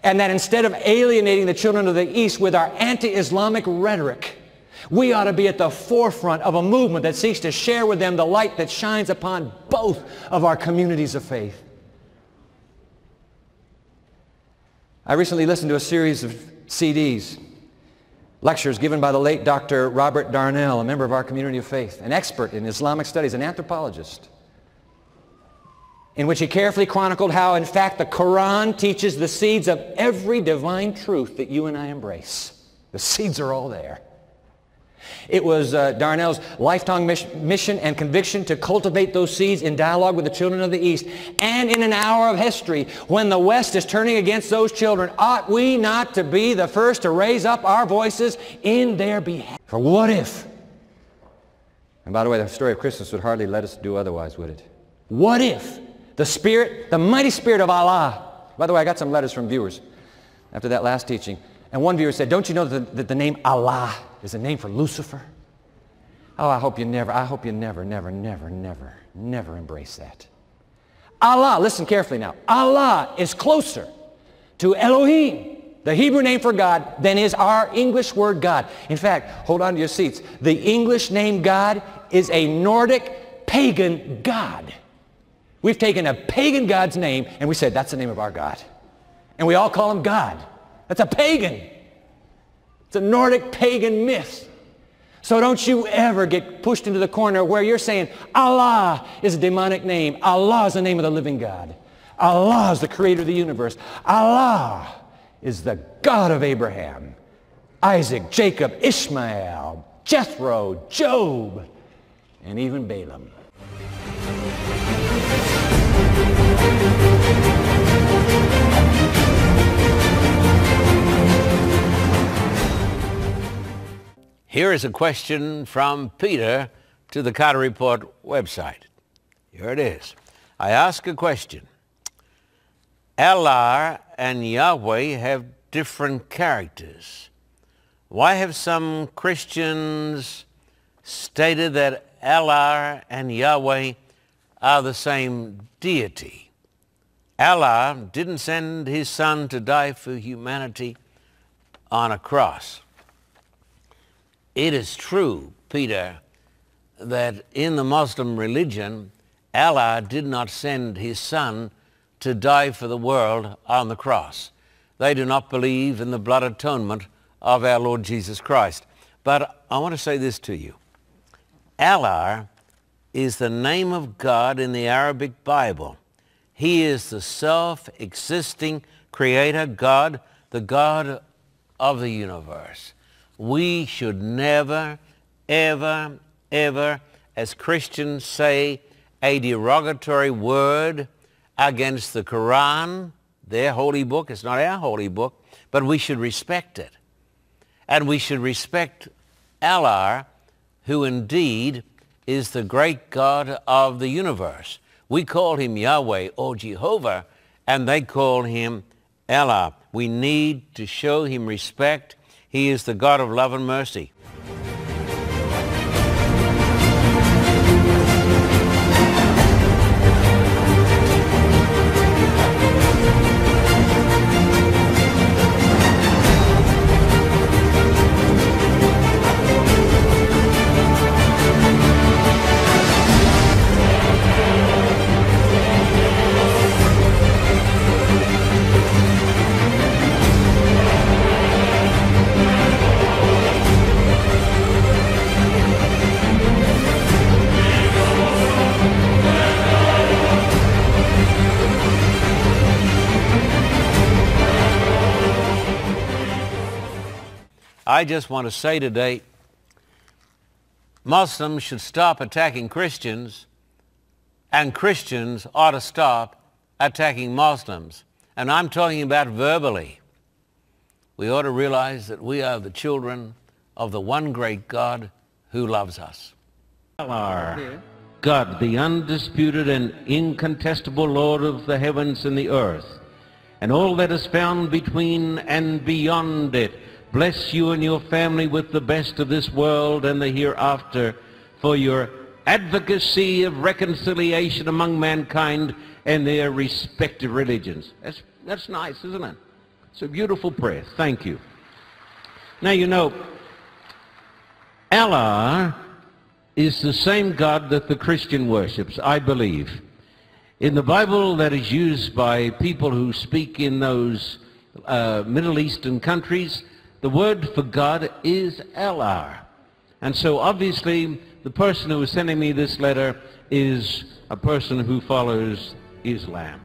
And that instead of alienating the children of the East with our anti-Islamic rhetoric, we ought to be at the forefront of a movement that seeks to share with them the light that shines upon both of our communities of faith. I recently listened to a series of CDs, lectures given by the late Dr. Robert Darnell, a member of our community of faith, an expert in Islamic studies, an anthropologist, in which he carefully chronicled how, in fact, the Quran teaches the seeds of every divine truth that you and I embrace. The seeds are all there. It was Darnell's lifetime mission and conviction to cultivate those seeds in dialogue with the children of the East. And in an hour of history, when the West is turning against those children, ought we not to be the first to raise up our voices in their behalf? For what if? And by the way, the story of Christmas would hardly let us do otherwise, would it? What if the Spirit, the mighty Spirit of Allah. By the way, I got some letters from viewers after that last teaching. And one viewer said, don't you know that the name Allah is a name for Lucifer? Oh, I hope you never embrace that. Allah, listen carefully now. Allah is closer to Elohim, the Hebrew name for God, than is our English word God. In fact, hold on to your seats. The English name God is a Nordic pagan god. We've taken a pagan god's name and we said, that's the name of our God. And we all call him God. That's a pagan. It's a Nordic pagan myth. So don't you ever get pushed into the corner where you're saying, Allah is a demonic name. Allah is the name of the living God. Allah is the creator of the universe. Allah is the God of Abraham, Isaac, Jacob, Ishmael, Jethro, Job, and even Balaam. Here is a question from Peter to the Carter Report website. Here it is. I ask a question. Allah and Yahweh have different characters. Why have some Christians stated that Allah and Yahweh are the same deity? Allah didn't send his son to die for humanity on a cross. It is true, Peter, that in the Muslim religion, Allah did not send his son to die for the world on the cross. They do not believe in the blood atonement of our Lord Jesus Christ. But I want to say this to you. Allah is the name of God in the Arabic Bible. He is the self-existing creator God, the God of the universe. We should never, ever, ever, as Christians, say a derogatory word against the Quran, their holy book. It's not our holy book, but we should respect it. And we should respect Allah, who indeed is the great God of the universe. We call him Yahweh or Jehovah, and they call him Allah. We need to show him respect. He is the God of love and mercy. I just want to say today, Muslims should stop attacking Christians, and Christians ought to stop attacking Muslims. And I'm talking about verbally. We ought to realize that we are the children of the one great God who loves us. Allah, God, the undisputed and incontestable Lord of the heavens and the earth, and all that is found between and beyond it, bless you and your family with the best of this world and the hereafter for your advocacy of reconciliation among mankind and their respective religions. That's nice, isn't it? It's a beautiful prayer. Thank you. Now, you know, Allah is the same God that the Christian worships, I believe. In the Bible that is used by people who speak in those Middle Eastern countries, the word for God is Allah. And so obviously the person who is sending me this letter is a person who follows Islam.